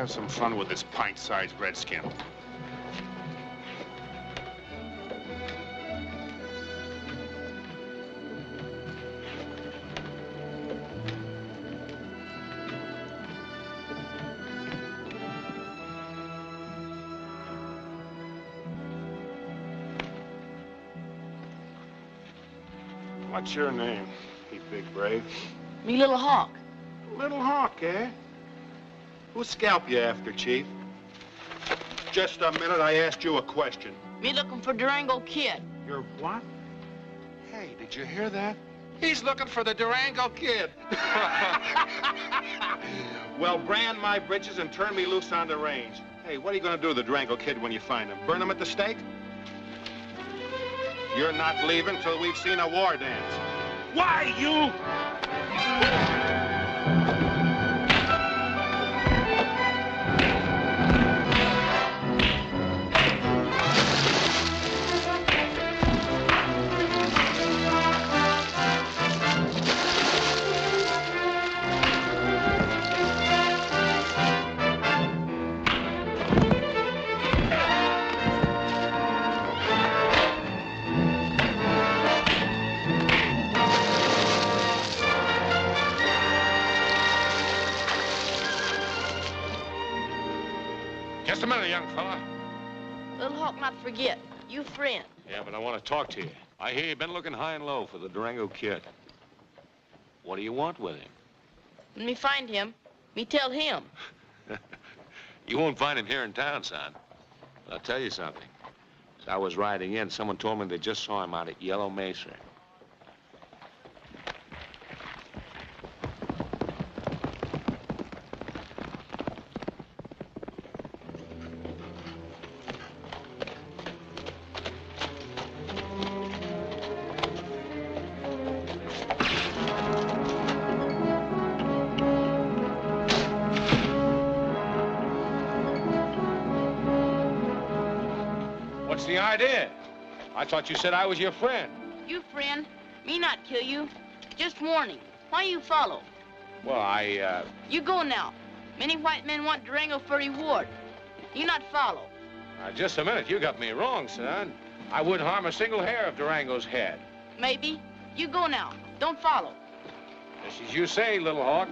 have some fun with this pint-sized redskin. What's your name, you big brave? Me Little Hawk. Little Hawk, eh? Whose scalp you after, Chief? Just a minute, I asked you a question. Me looking for Durango Kid. You're what? Hey, did you hear that? He's looking for the Durango Kid. Well, brand my britches and turn me loose on the range. Hey, what are you gonna do to the Durango Kid when you find him? Burn him at the stake? You're not leaving till we've seen a war dance. Why, you? Just a minute, young fella. Little Hawk not forget. You friend. Yeah, but I want to talk to you. I hear you've been looking high and low for the Durango Kid. What do you want with him? When me find him, me tell him. You won't find him here in town, son. But I'll tell you something. As I was riding in, someone told me they just saw him out at Yellow Mesa. What's the idea? I thought you said I was your friend. You friend. Me not kill you. Just warning. Why you follow? Well, You go now. Many white men want Durango for reward. You not follow. Just a minute. You got me wrong, son. I wouldn't harm a single hair of Durango's head. Maybe. You go now. Don't follow. Just as you say, Little Hawk.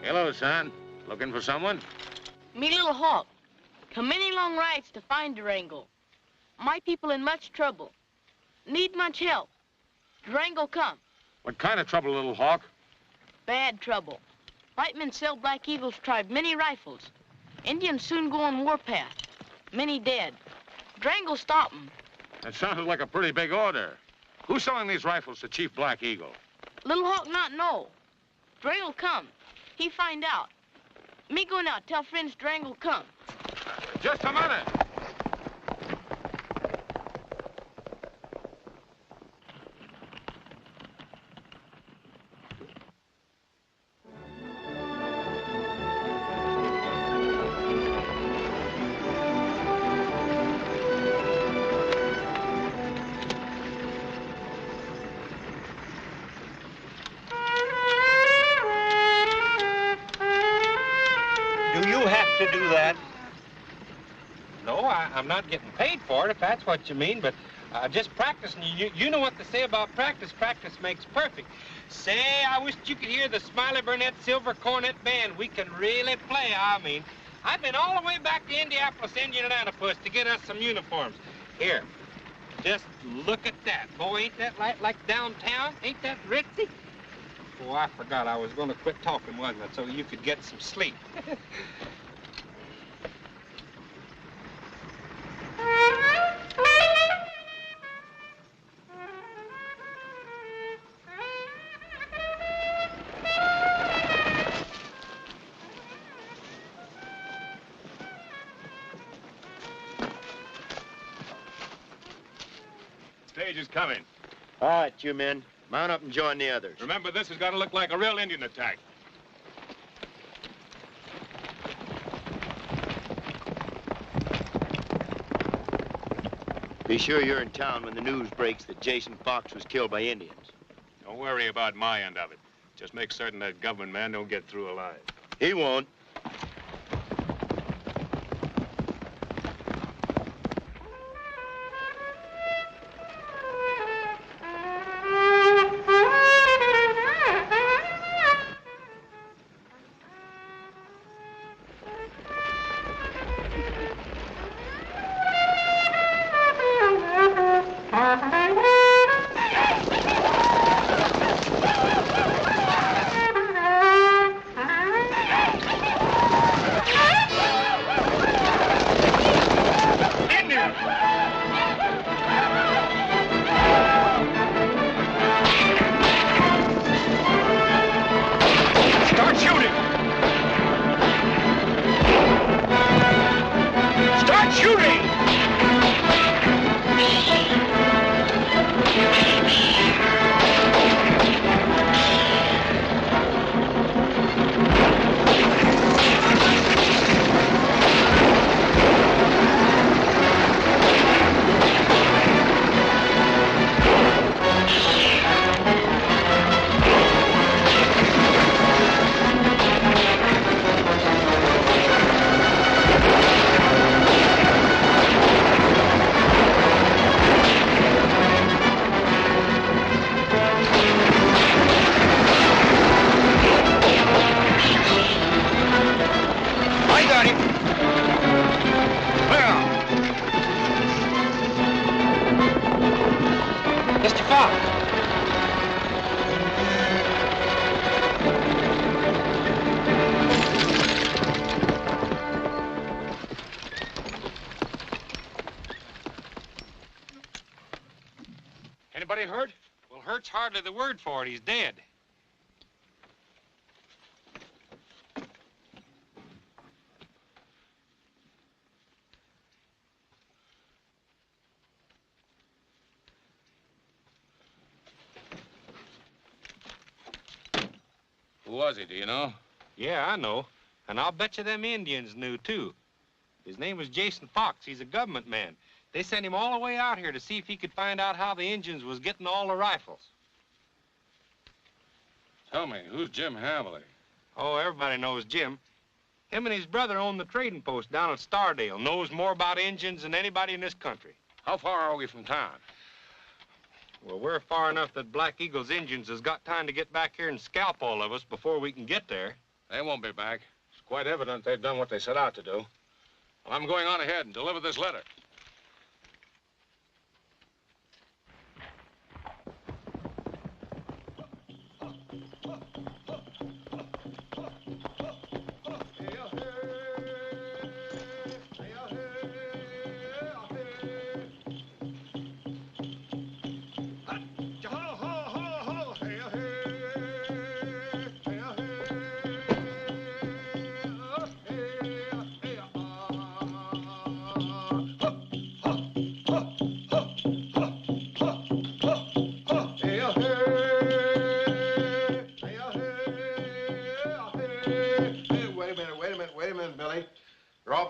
Hello, son. Looking for someone? Me Little Hawk. Come many long rides to find Durango. My people in much trouble. Need much help. Durango come. What kind of trouble, Little Hawk? Bad trouble. White men sell Black Eagle's tribe many rifles. Indians soon go on warpath. Many dead. Durango stop 'em. That sounded like a pretty big order. Who's selling these rifles to Chief Black Eagle? Little Hawk not know. Durango come. He find out. Me go now. Tell friends Durango come. Just a minute. To do that? No, I'm not getting paid for it, if that's what you mean, but just practicing. You know what they say about practice. Practice makes perfect. Say, I wish you could hear the Smiley Burnett Silver Cornet Band. We can really play, I mean. I've been all the way back to Indianapolis, Indianapolis, to get us some uniforms. Here, Just look at that. Boy, ain't that like downtown? Ain't that ritzy? Oh, I forgot I was going to quit talking, wasn't I, so you could get some sleep. Stage is coming. All right, you men. Mount up and join the others. Remember, this has got to look like a real Indian attack. Be sure you're in town when the news breaks that Jason Fox was killed by Indians. Don't worry about my end of it. Just make certain that government man don't get through alive. He won't. Anybody hurt? Well, hurt's hardly the word for it. He's dead. Who was he, do you know? Yeah, I know. And I'll bet you them Indians knew, too. His name was Jason Fox. He's a government man. They sent him all the way out here to see if he could find out how the Indians was getting all the rifles. Tell me, who's Jim Hamley? Oh, everybody knows Jim. Him and his brother own the trading post down at Stardale. Knows more about Indians than anybody in this country. How far are we from town? Well, we're far enough that Black Eagle's Indians has got time to get back here and scalp all of us before we can get there. They won't be back. It's quite evident they've done what they set out to do. Well, I'm going on ahead and deliver this letter.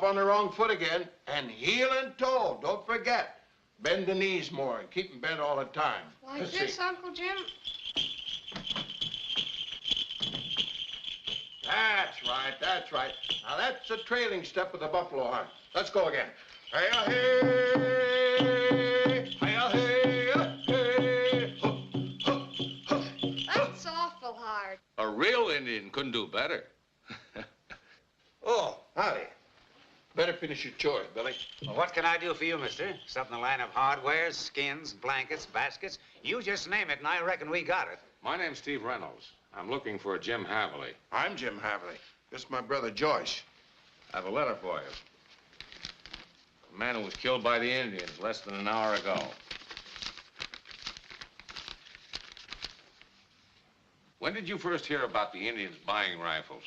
On the wrong foot again, and heel and toe. Don't forget. Bend the knees more and keep them bent all the time. Like this, Uncle Jim? That's right, that's right. Now that's the trailing step of the buffalo hunt. Let's go again. Hey-a-hey, hey-a-hey, That's awful hard. A real Indian couldn't do better. Oh, howdy. Better finish your chores, Billy. Well, what can I do for you, mister? Something in the line of hardwares, skins, blankets, baskets. You just name it, and I reckon we got it. My name's Steve Reynolds. I'm looking for Jim Haverly. I'm Jim Haverly. This is my brother, Joyce. I have a letter for you. A man who was killed by the Indians less than an hour ago. When did you first hear about the Indians buying rifles?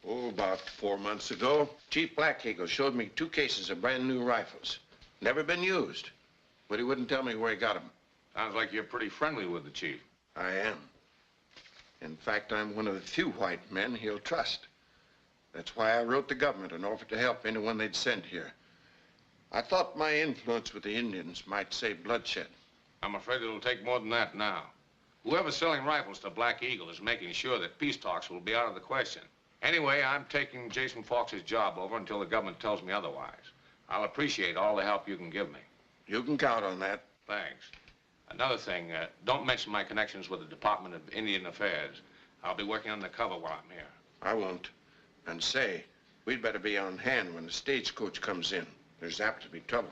Oh, about 4 months ago. Chief Black Eagle showed me 2 cases of brand new rifles. Never been used. But he wouldn't tell me where he got them. Sounds like you're pretty friendly with the chief. I am. In fact, I'm one of the few white men he'll trust. That's why I wrote the government and offered to help anyone they'd send here. I thought my influence with the Indians might save bloodshed. I'm afraid it'll take more than that now. Whoever's selling rifles to Black Eagle is making sure that peace talks will be out of the question. Anyway, I'm taking Jason Fox's job over until the government tells me otherwise. I'll appreciate all the help you can give me. You can count on that. Thanks. Another thing, don't mention my connections with the Department of Indian Affairs. I'll be working undercover while I'm here. I won't. And say, we'd better be on hand when the stagecoach comes in. There's apt to be trouble.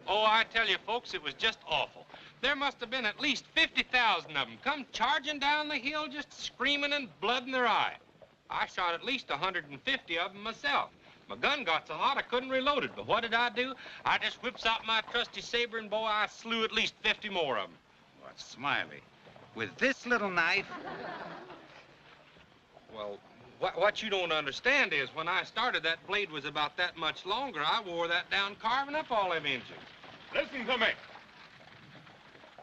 Oh, I tell you, folks, it was just awful. There must have been at least 50,000 of them come charging down the hill just screaming and blood in their eye. I shot at least 150 of them myself. My gun got so hot I couldn't reload it, but what did I do? I just whips out my trusty saber, and boy, I slew at least 50 more of them. What, Smiley? With this little knife? Well, what you don't understand is when I started, that blade was about that much longer. I wore that down carving up all them Injuns. Listen to me.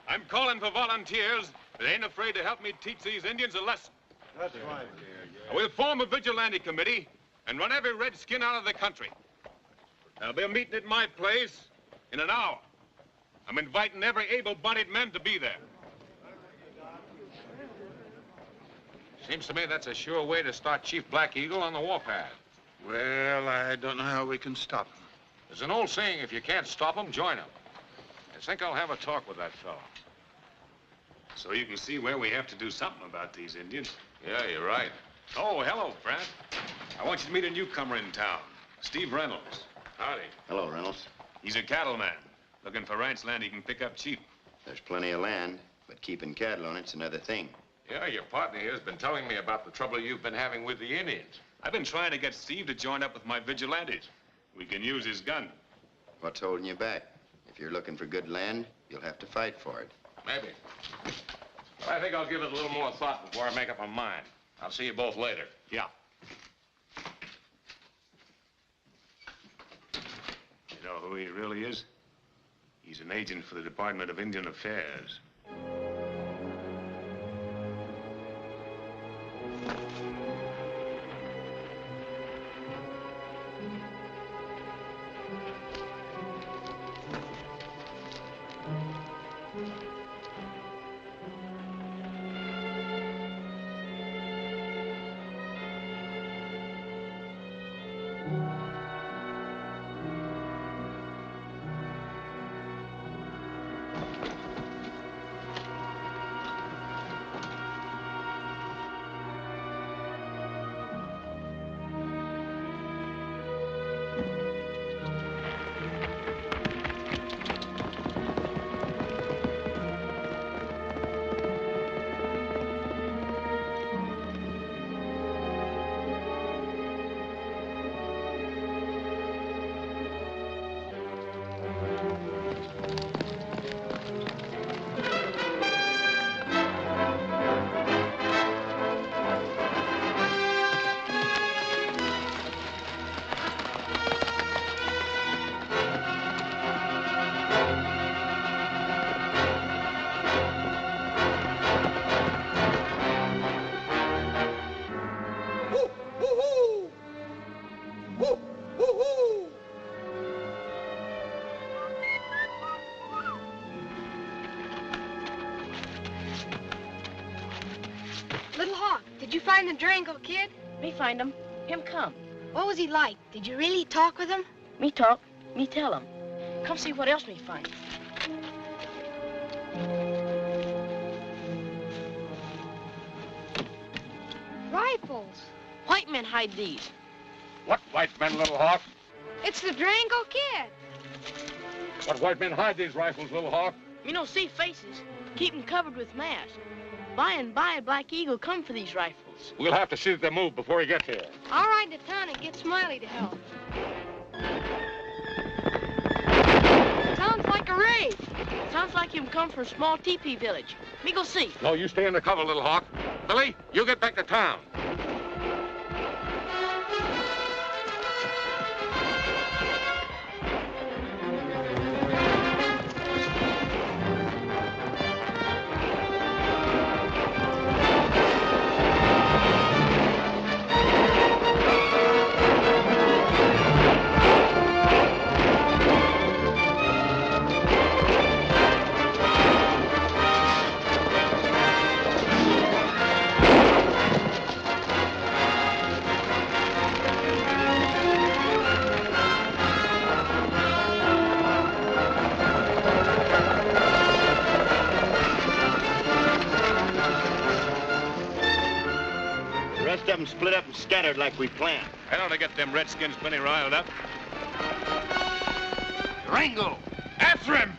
I'm calling for volunteers that ain't afraid to help me teach these Indians a lesson. That's right. We'll form a vigilante committee and run every redskin out of the country. There'll be a meeting at my place in an hour. I'm inviting every able-bodied man to be there. Seems to me that's a sure way to start Chief Black Eagle on the warpath. Well, I don't know how we can stop him. There's an old saying, if you can't stop him, join him. I think I'll have a talk with that fellow. So you can see where we have to do something about these Indians. Yeah, you're right. Oh, hello, Pratt. I want you to meet a newcomer in town, Steve Reynolds. Howdy. Hello, Reynolds. He's a cattleman, looking for ranch land he can pick up cheap. There's plenty of land, but keeping cattle on it's another thing. Yeah, your partner here has been telling me about the trouble you've been having with the Indians. I've been trying to get Steve to join up with my vigilantes. We can use his gun. What's holding you back? If you're looking for good land, you'll have to fight for it. Maybe. But I think I'll give it a little more thought before I make up my mind. I'll see you both later. Yeah. You know who he really is? He's an agent for the Department of Indian Affairs. Little Hawk, did you find the Drangle kid? Me find him. Him come. What was he like? Did you really talk with him? Me talk. Me tell him. Come see what else me find. Rifles. White men hide these. What white men, Little Hawk? It's the Drango Kid. What white men hide these rifles, Little Hawk? Me no see faces. Keep 'em covered with masks. By and by, Black Eagle come for these rifles. We'll have to see that they move before he gets here. I'll ride to town and get Smiley to help. Sounds like a raid. Sounds like him come from a small teepee village. Me go see. No, you stay in the cover, Little Hawk. Billy, you get back to town. The rest of them split up and scattered like we planned. I ought to get them redskins plenty riled up. Rango! After him!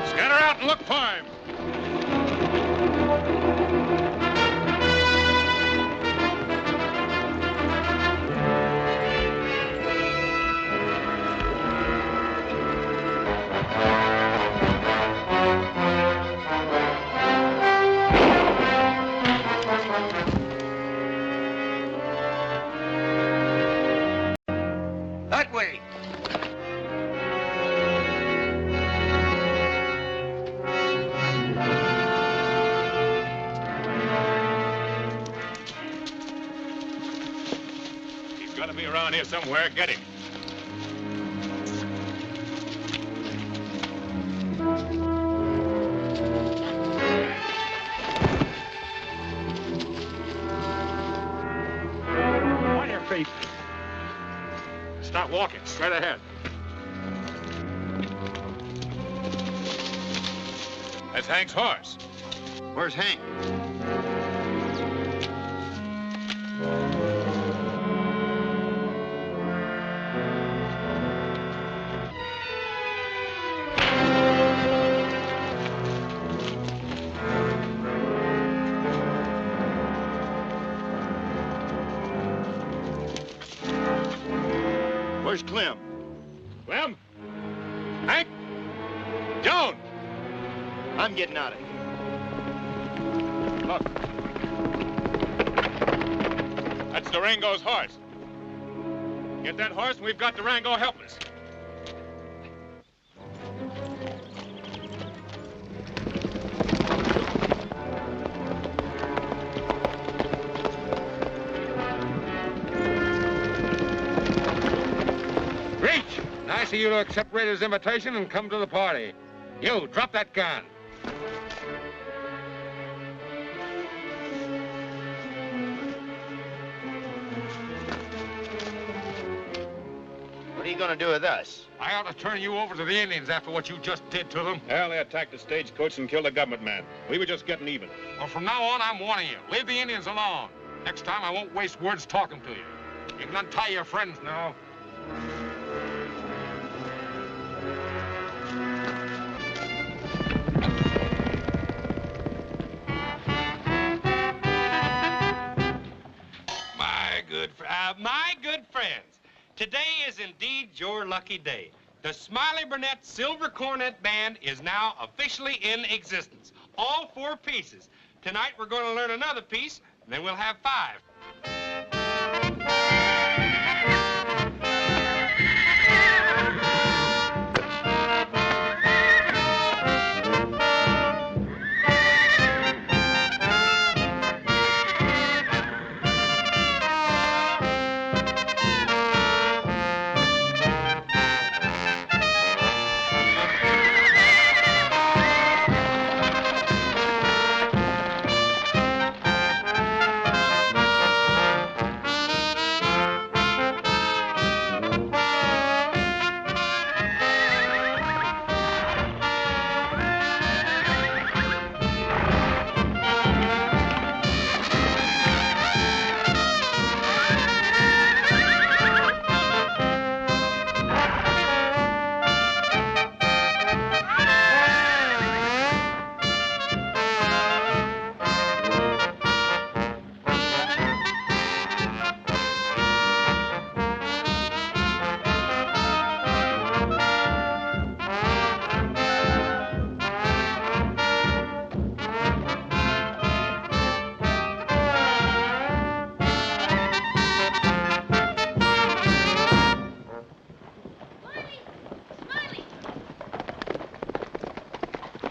Scatter out and look for him. That way! He's got to be around here somewhere. Get him. On your feet. Start walking straight ahead. That's Hank's horse. Where's Hank? Where's Clem? Clem? Hank? Joan! I'm getting out of here. Look. That's Durango's horse. Get that horse and we've got Durango helping us. Reach! Nice of you to accept Raider's invitation and come to the party. You, drop that gun. What are you gonna do with us? I ought to turn you over to the Indians after what you just did to them. Well, they attacked the stagecoach and killed a government man. We were just getting even. Well, from now on, I'm warning you. Leave the Indians alone. Next time, I won't waste words talking to you. You can untie your friends now. My good friends, today is indeed your lucky day. The Smiley Burnett Silver Cornet Band is now officially in existence. All 4 pieces. Tonight we're going to learn another piece, and then we'll have 5.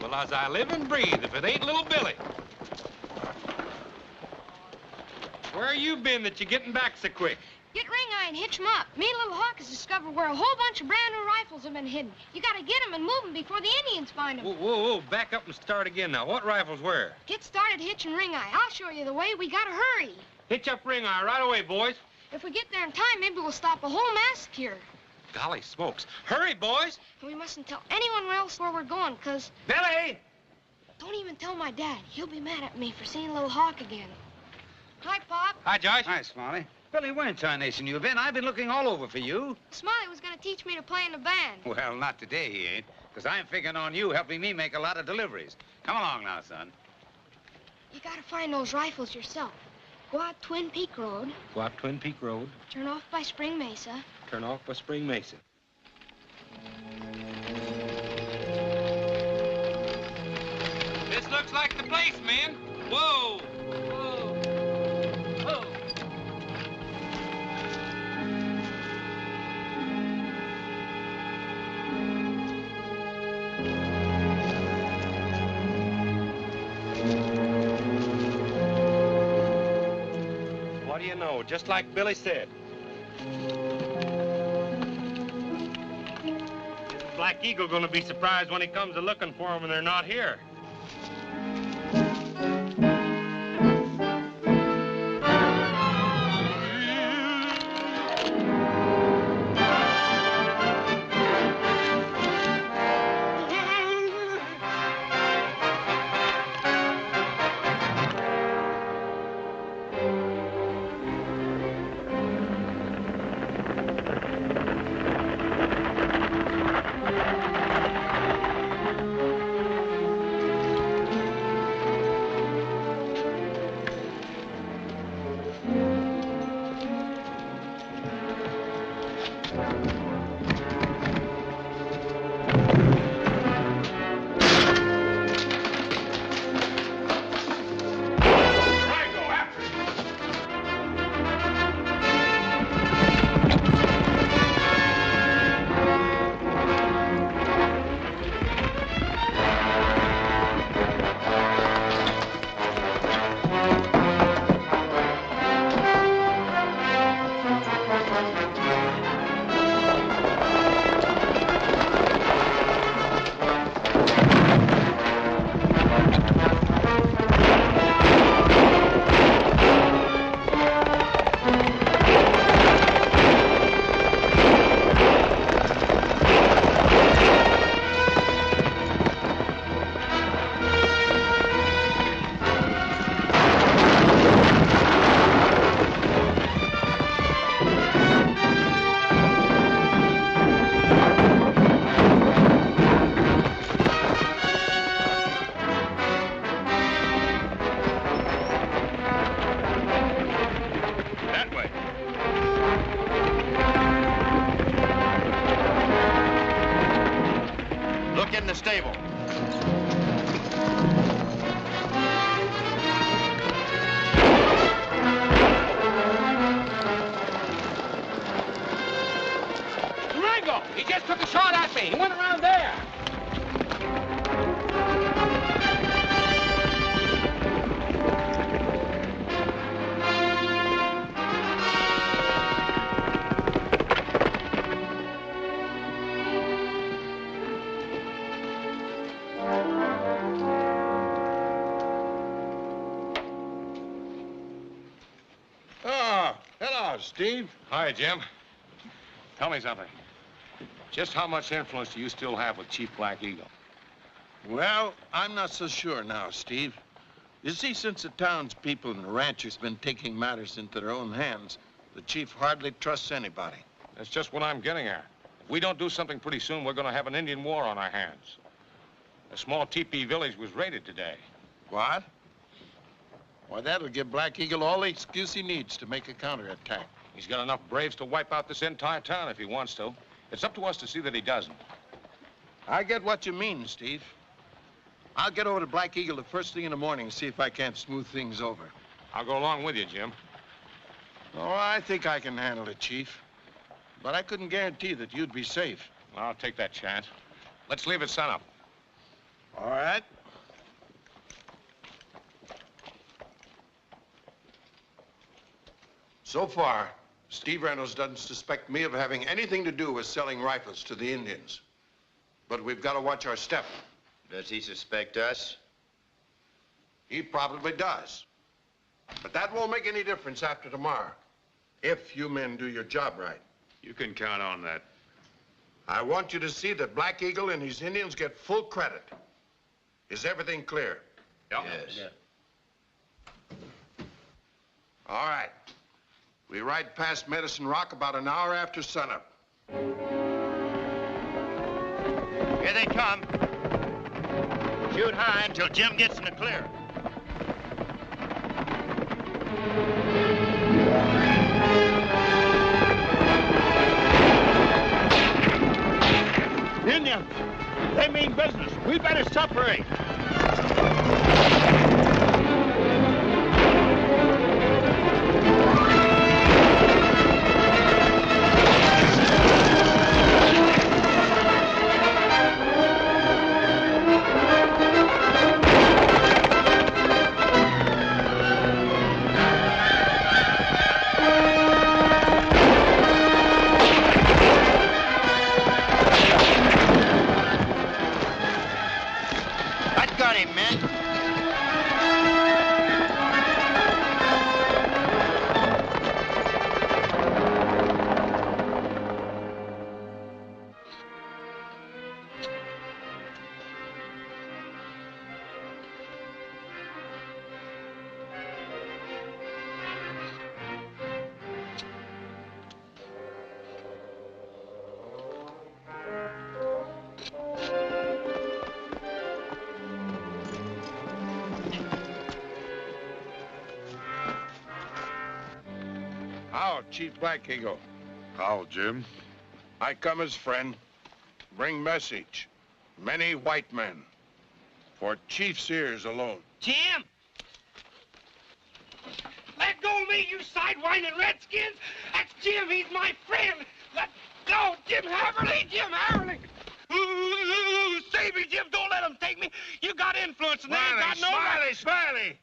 Well, as I live and breathe, if it ain't little Billy. Where you been that you're getting back so quick? Get Ring-Eye and hitch 'em up. Me and Little Hawk has discovered where a whole bunch of brand new rifles have been hidden. You gotta get 'em and move 'em before the Indians find 'em. Whoa, whoa, whoa, back up and start again now. What rifles where? Get started hitching Ring-Eye. I'll show you the way. We gotta hurry. Hitch up Ring-Eye right away, boys. If we get there in time, maybe we'll stop a whole massacre. Golly smokes. Hurry, boys! And we mustn't tell anyone else where we're going, 'cause... Billy! Don't even tell my dad. He'll be mad at me for seeing Little Hawk again. Hi, Pop. Hi, Josh. Hi, Smiley. Billy, where in tarnation you been? I've been looking all over for you. Smiley was gonna teach me to play in the band. Well, not today, he ain't. Because I'm figuring on you helping me make a lot of deliveries. Come along now, son. You gotta find those rifles yourself. Go out Twin Peak Road. Go up Twin Peak Road. Turn off by Spring Mesa. Turn off by Spring Mesa. This looks like the place, man. Whoa! Whoa! Whoa! What do you know? Just like Billy said. Black Eagle gonna be surprised when he comes a looking for them and they're not here. stable. Durango! He just took a shot at me. He went around there. Hello, Steve. Hi, Jim. Tell me something. Just how much influence do you still have with Chief Black Eagle? Well, I'm not so sure now, Steve. You see, since the townspeople and the ranchers have been taking matters into their own hands, the chief hardly trusts anybody. That's just what I'm getting at. If we don't do something pretty soon, we're going to have an Indian war on our hands. A small teepee village was raided today. What? Why, that'll give Black Eagle all the excuse he needs to make a counterattack. He's got enough braves to wipe out this entire town if he wants to. It's up to us to see that he doesn't. I get what you mean, Steve. I'll get over to Black Eagle the first thing in the morning and see if I can't smooth things over. I'll go along with you, Jim. Oh, I think I can handle it, Chief. But I couldn't guarantee that you'd be safe. I'll take that chance. Let's leave at sunup. All right. So far, Steve Reynolds doesn't suspect me of having anything to do with selling rifles to the Indians. But we've got to watch our step. Does he suspect us? He probably does. But that won't make any difference after tomorrow, if you men do your job right. You can count on that. I want you to see that Black Eagle and his Indians get full credit. Is everything clear? Yep. Yes. All right. We ride past Medicine Rock about an hour after sunup. Here they come. Shoot high until Jim gets in the clear. Indians, they mean business. We better separate. How, Chief Black Eagle? How, Jim? I come as friend. Bring message. Many white men. For Chief's ears alone. Jim! Let go of me, you sidewinding redskins! That's Jim, he's my friend! Let go, Jim Haverly, Jim Haverly! Ooh, save me, Jim, don't let them take me! You got influence and they ain't got no... Smiley!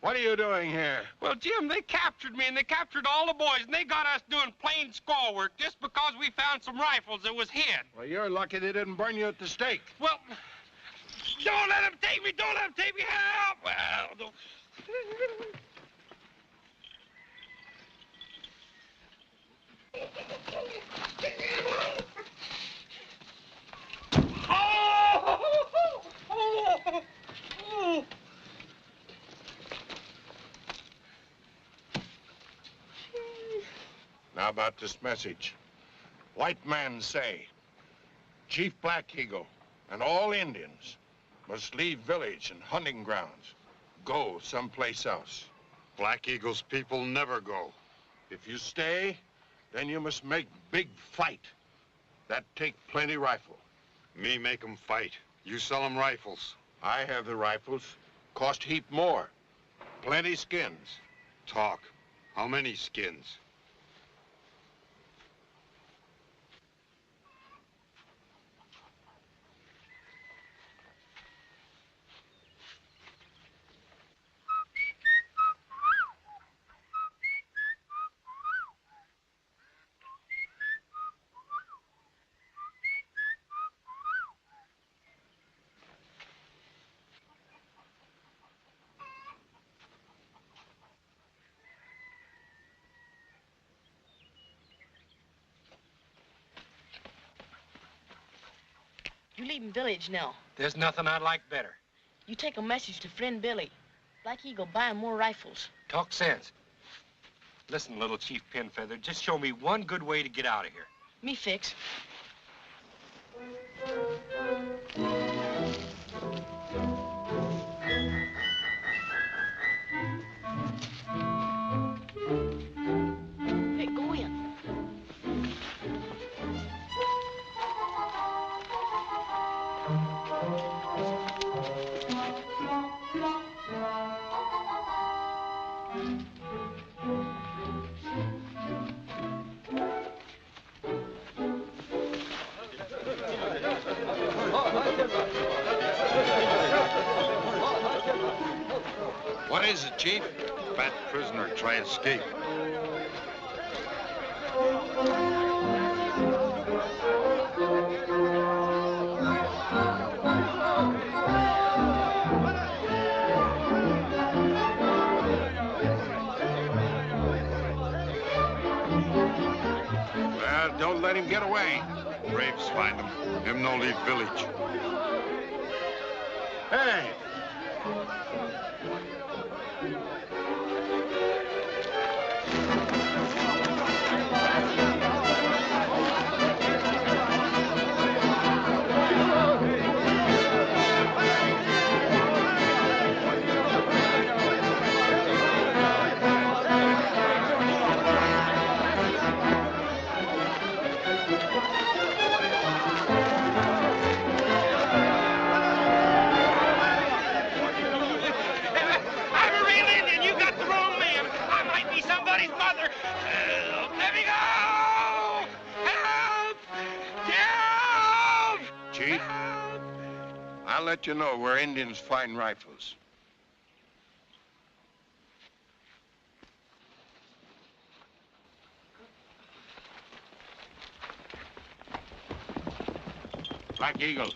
What are you doing here? Well, Jim, they captured me and they captured all the boys and they got us doing plain squaw work just because we found some rifles that was hid. Well, you're lucky they didn't burn you at the stake. Well, don't let them take me! Don't let them take me! Help! Well, don't... Oh! Now about this message. White men say Chief Black Eagle and all Indians must leave village and hunting grounds. Go someplace else. Black Eagle's people never go. If you stay, then you must make big fight. That take plenty rifle. Me make 'em fight. You sell 'em rifles. I have the rifles. Cost heap more. Plenty skins. Talk. How many skins? You leaving village now. There's nothing I'd like better. You take a message to friend Billy. Black Eagle buying more rifles. Talk sense. Listen, little Chief Pinfeather, just show me one good way to get out of here. Me fix. Hey, go in. What is it, Chief? fat prisoner try escape. Well, don't let him get away. Braves find him. Him no leave village. Hey! I'm a real Indian. You got the wrong man. I might be somebody's mother. Help! Let me go! Help! Help! Chief, I'll let you know where Indians find rifles. Black Eagle.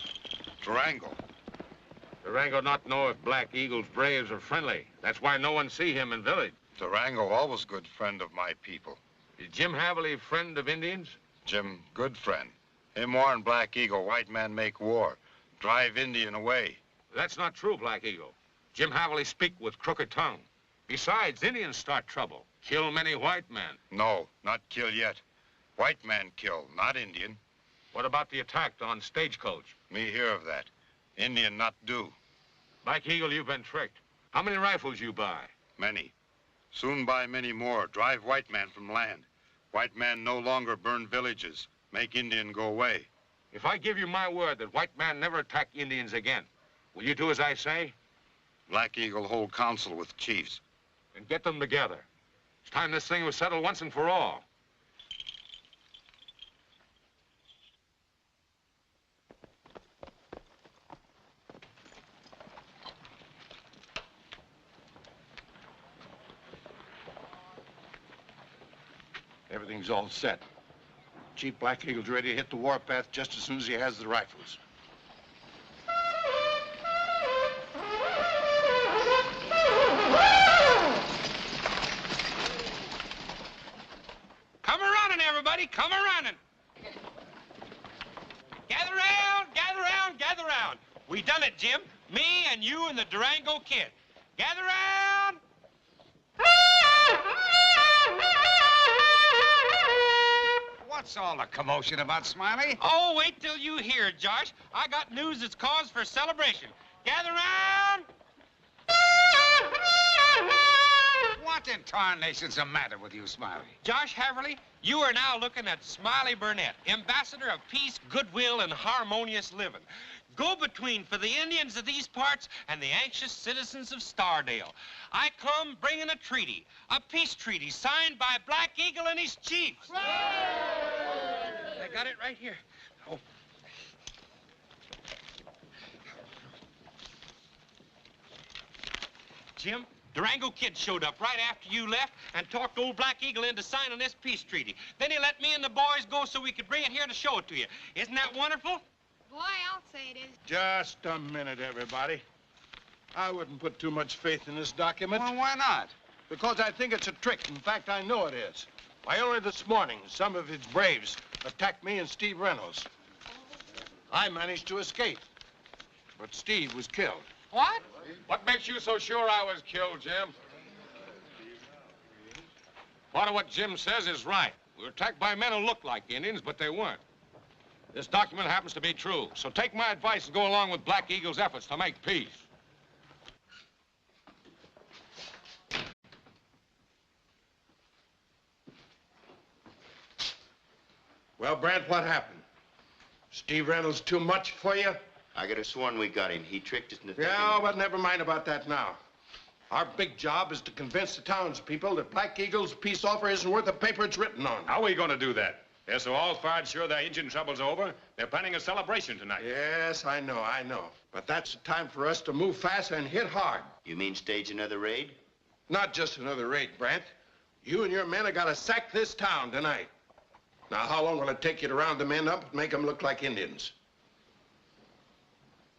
Durango. Durango not know if Black Eagle's braves are friendly. That's why no one see him in village. Durango always good friend of my people. Is Jim Haverly friend of Indians? Jim, good friend. Him warn Black Eagle, white man make war. Drive Indian away. That's not true, Black Eagle. Jim Haverly speak with crooked tongue. Besides, Indians start trouble. Kill many white men. No, not kill yet. White man kill, not Indian. What about the attack on Stagecoach? Me hear of that. Indian not do. Black Eagle, you've been tricked. How many rifles you buy? Many. Soon buy many more. Drive white man from land. White man no longer burn villages. Make Indian go away. If I give you my word that white man never attack Indians again, will you do as I say? Black Eagle hold council with chiefs. And get them together. It's time this thing was settled once and for all. Everything's all set. Chief Black Eagle's ready to hit the warpath just as soon as he has the rifles. Come a-running, everybody. Come a-running. Gather round, gather round, gather round. We done it, Jim. Me and you and the Durango kid. Gather round. What's all the commotion about, Smiley? Oh, wait till you hear, Josh. I got news that's cause for celebration. Gather round. What in tarnation's the matter with you, Smiley? Josh Haverly, you are now looking at Smiley Burnett, ambassador of peace, goodwill, and harmonious living. Go-between for the Indians of these parts and the anxious citizens of Stardale. I come bringing a treaty, a peace treaty signed by Black Eagle and his chiefs. I got it right here. Oh. Jim, Durango Kid showed up right after you left and talked old Black Eagle into signing this peace treaty. Then he let me and the boys go so we could bring it here to show it to you. Isn't that wonderful? Boy, I'll say it is. Just a minute, everybody. I wouldn't put too much faith in this document. Well, why not? Because I think it's a trick. In fact, I know it is. Why, only this morning, some of his braves attacked me and Steve Reynolds. I managed to escape, but Steve was killed. What? What makes you so sure I was killed, Jim? Part of what Jim says is right. We were attacked by men who looked like Indians, but they weren't. This document happens to be true, so take my advice and go along with Black Eagle's efforts to make peace. Well, Brant, what happened? Steve Reynolds too much for you? I could have sworn we got him. He tricked us into thinking... Yeah, but never mind about that now. Our big job is to convince the townspeople that Black Eagle's peace offer isn't worth the paper it's written on. How are we going to do that? They're so all fired sure their Indian trouble's over, they're planning a celebration tonight. Yes, I know. But that's the time for us to move fast and hit hard. You mean stage another raid? Not just another raid, Brant. You and your men have got to sack this town tonight. Now, how long will it take you to round the men up and make them look like Indians?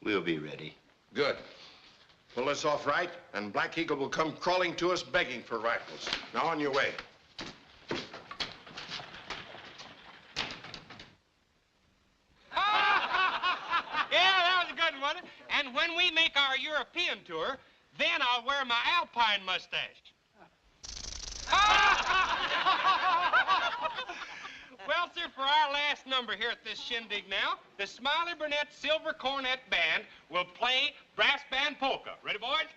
We'll be ready. Good. Pull this off right, and Black Eagle will come crawling to us begging for rifles. Now, on your way. Yeah, that was a good one. And when we make our European tour, then I'll wear my Alpine mustache. Well, sir, for our last number here at this shindig now, the Smiley Burnett Silver Cornet Band will play brass band polka. Ready, boys?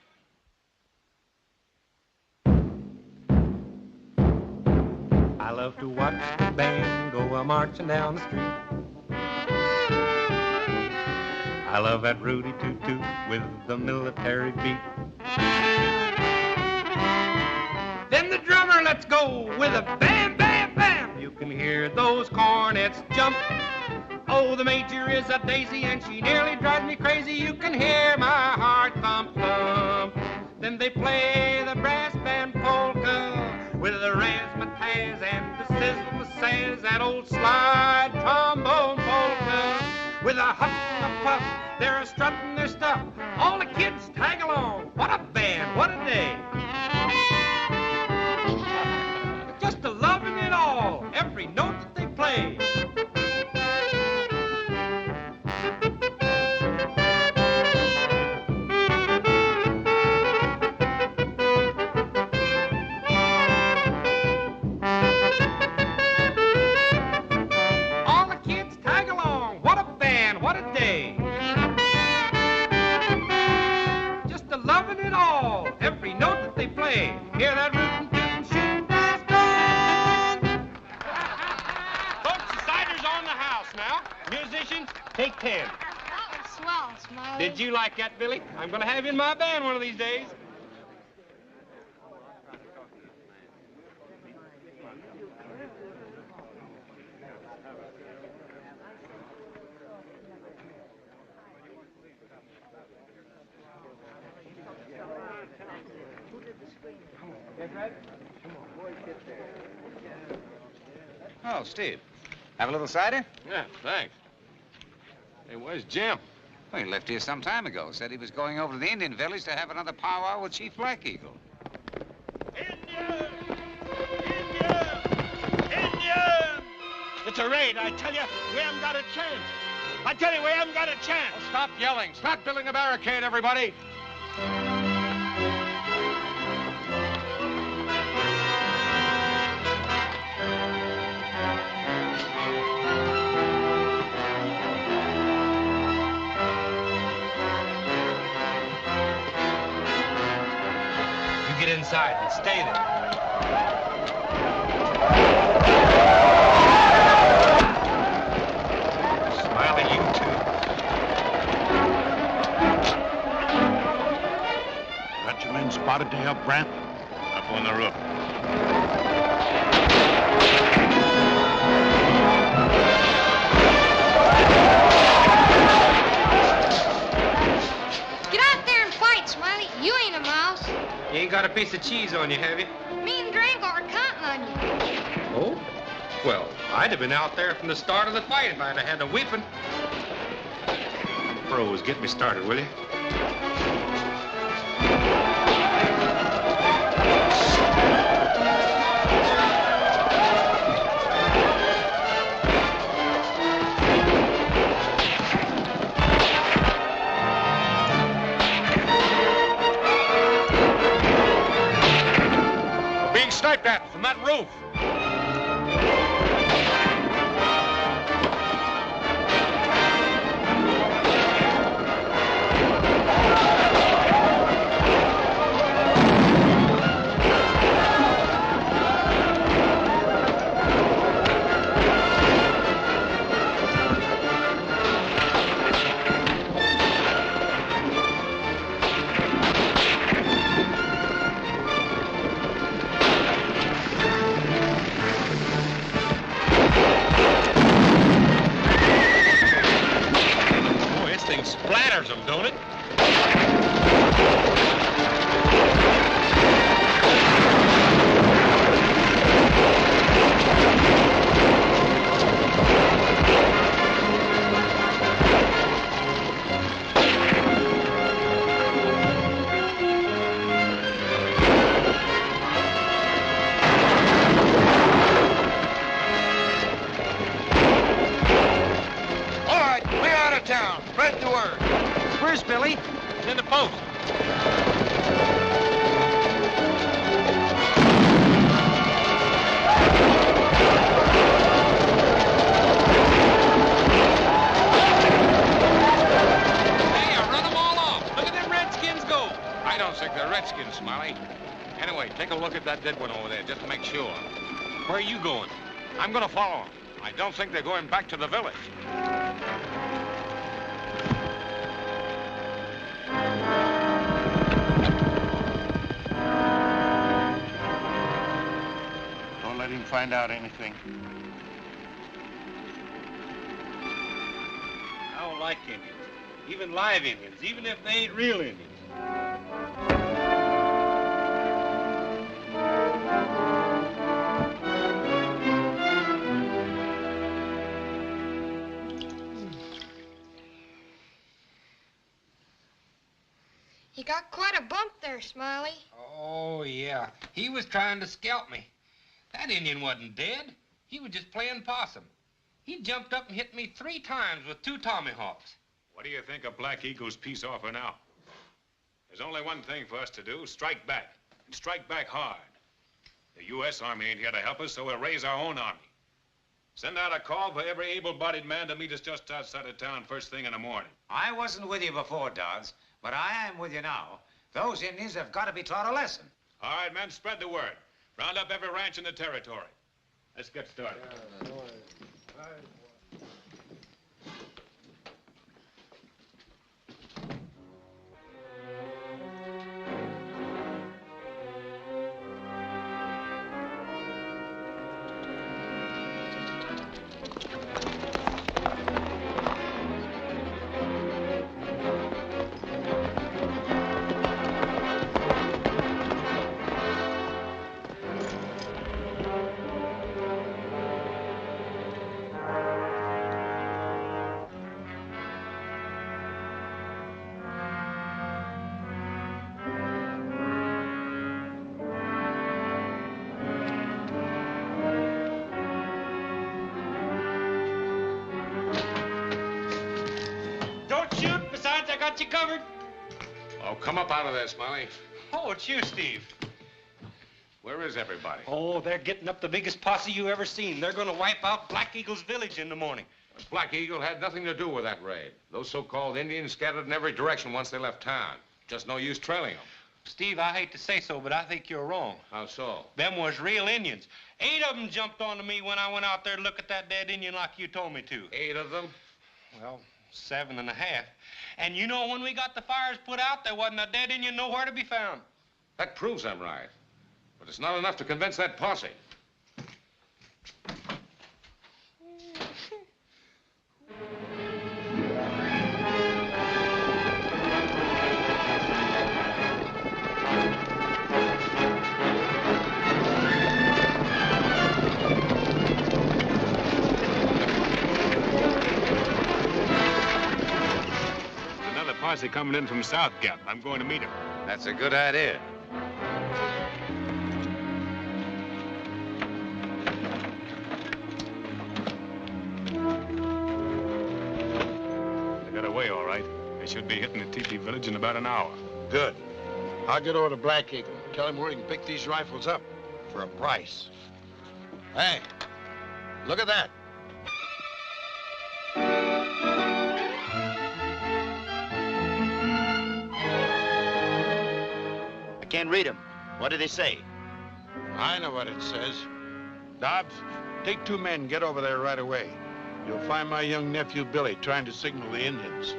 I love to watch the band go a-marching down the street. I love that Rudy Toot-Toot with the military beat. Then the drummer lets go with a bam, bam, bam. You can hear those cornets jump. Oh, the major is a daisy and she nearly drives me crazy. You can hear my heart thump, thump. Then they play the brass band polka with the razzmatazz and the sizzle says that old slide trombone polka. With a huff and a puff, they're strutting their stuff. All the kids tag along. What a band, what a day. Just a loving it all, every note that they play. All the kids tag along. What a band, what a day. Just a loving it all, every note that they play. Hear that rootin' tootin' shootin' brass band. Folks, the cider's on the house now. Musicians, take 10. That was swell, Smiley. Did you like that, Billy? I'm going to have you in my band one of these days. Oh, Steve. Have a little cider? Yeah, thanks. Hey, where's Jim? Well, he left here some time ago. Said he was going over to the Indian village to have another powwow with Chief Black Eagle. Indian! It's a raid, I tell you. We haven't got a chance. I tell you, we haven't got a chance. Oh, stop yelling. Start building a barricade, everybody. You get inside and stay there. Smiley, you too. Got your men spotted to help Brant? Up on the roof. Get out there and fight, Smiley. You ain't a mouse. You ain't got a piece of cheese on you, have you? Me and Drango are counting on you. Oh? Well, I'd have been out there from the start of the fight if I'd have had a weapon. Pros, get me started, will you? We're being sniped at from that roof. Smiley. It's in the post. Hey, I run them all off. Look at them Redskins go. I don't think they're Redskins, Smiley. Anyway, take a look at that dead one over there, just to make sure. Where are you going? I'm gonna follow them. I don't think they're going back to the village. Don't let him find out anything. I don't like Indians. Even live Indians, even if they ain't real Indians. You got quite a bump there, Smiley. Oh, yeah. He was trying to scalp me. That Indian wasn't dead. He was just playing possum. He jumped up and hit me 3 times with 2 tomahawks. What do you think of Black Eagle's peace offer now? There's only one thing for us to do, strike back, and strike back hard. The U.S. Army ain't here to help us, so we'll raise our own army. Send out a call for every able-bodied man to meet us just outside of town first thing in the morning. I wasn't with you before, Dodds, but I am with you now. Those Indians have got to be taught a lesson. All right, men, spread the word. Round up every ranch in the territory. Let's get started. Don't shoot. Besides, I got you covered. Oh, come up out of there, Smiley. Oh, it's you, Steve. Where is everybody? Oh, they're getting up the biggest posse you ever seen. They're going to wipe out Black Eagle's village in the morning. Black Eagle had nothing to do with that raid. Those so-called Indians scattered in every direction once they left town. Just no use trailing them. Steve, I hate to say so, but I think you're wrong. How so? Them was real Indians. 8 of them jumped onto me when I went out there to look at that dead Indian like you told me to. 8 of them? Well, 7.5. And you know, when we got the fires put out, there wasn't a dead Indian nowhere to be found. That proves I'm right. But it's not enough to convince that posse. Another posse coming in from South Gap. I'm going to meet him. That's a good idea. They got away, all right. They should be hitting the teepee village in about an hour. Good. I'll get over to Black Eagle. Tell him where he can pick these rifles up for a price. Hey, look at that. I can't read them. What do they say? I know what it says. Dobbs, take 2 men, get over there right away. You'll find my young nephew Billy trying to signal the Indians.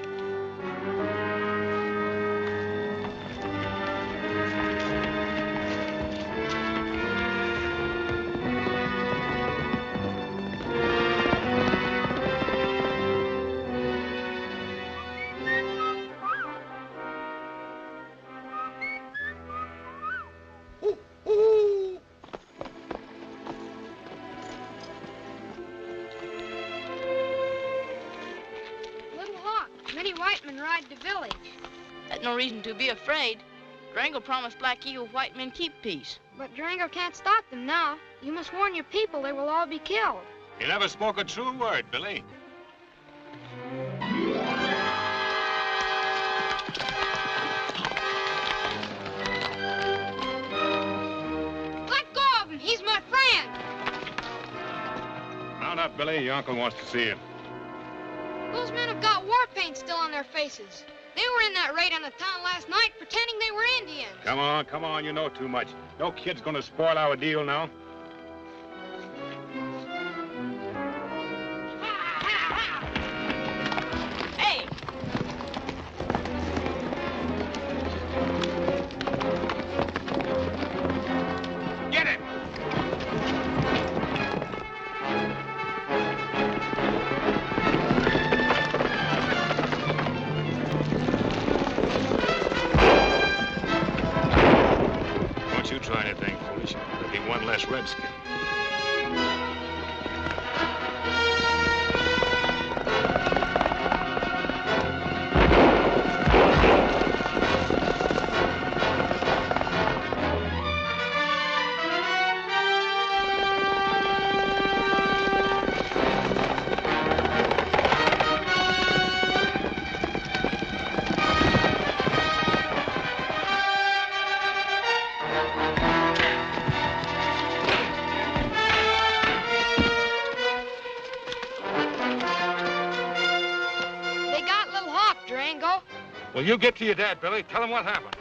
Many white men ride the village. That's no reason to be afraid. Durango promised Black Eagle white men keep peace. But Durango can't stop them now. You must warn your people they will all be killed. You never spoke a true word, Billy. out, Billy. Your uncle wants to see you. Those men have got war paint still on their faces. They were in that raid on the town last night pretending they were Indians. Come on. You know too much. No kid's gonna spoil our deal now. Hey! Get him! Don't you try anything foolish. There'll be one less redskin. They got Little Hawk, Durango. Well, you get to your dad, Billy. Tell him what happened.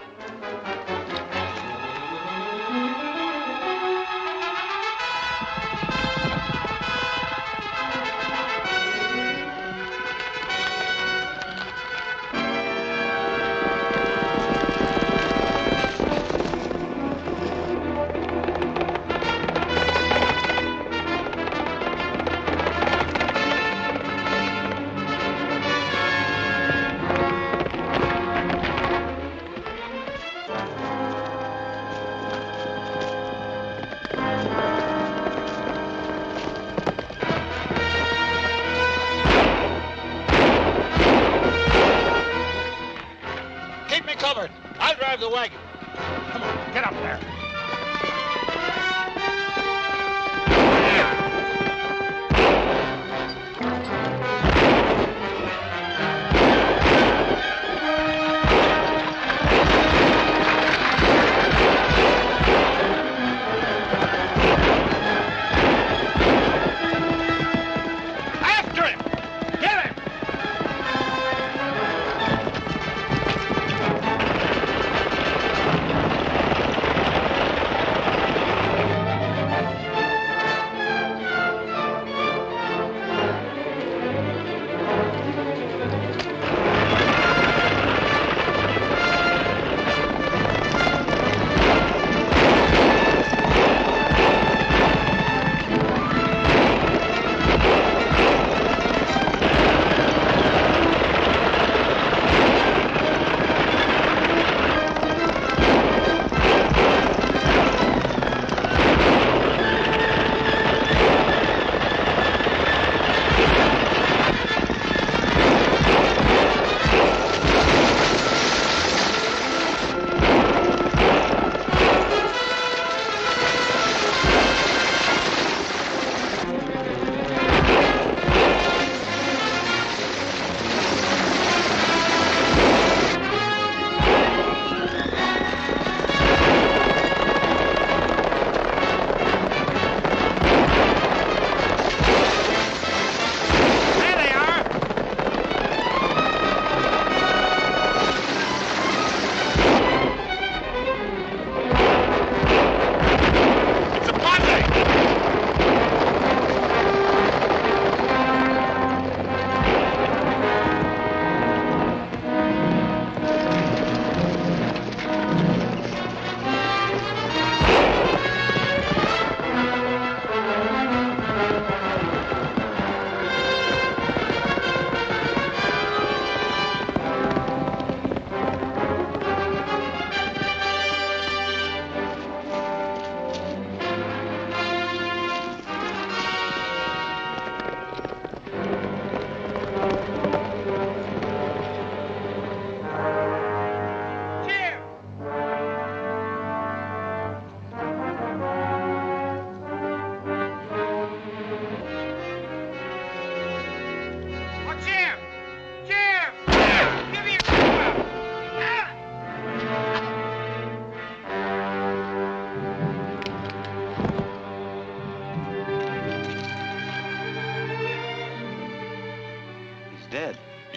Keep me covered. I'll drive the wagon. Come on, get up there. After him! Get him!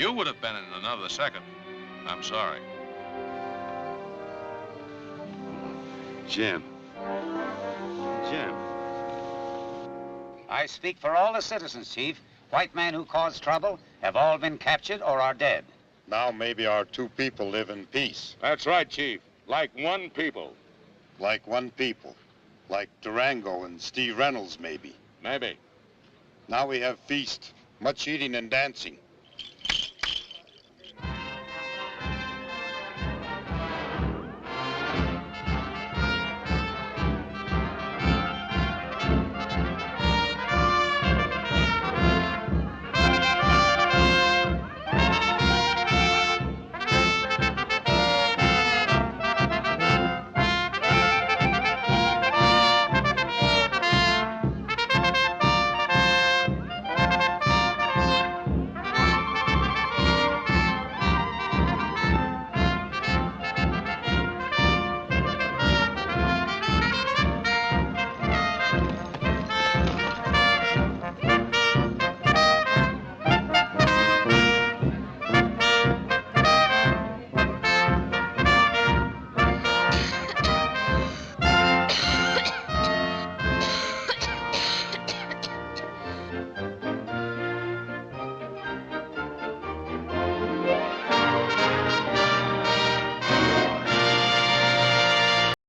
You would have been in another second. I'm sorry. Jim. Jim. I speak for all the citizens, Chief. White men who caused trouble have all been captured or are dead. Now maybe our two people live in peace. That's right, Chief. Like one people. Like one people. Like Durango and Steve Reynolds, maybe. Maybe. Now we have feast. Much eating and dancing.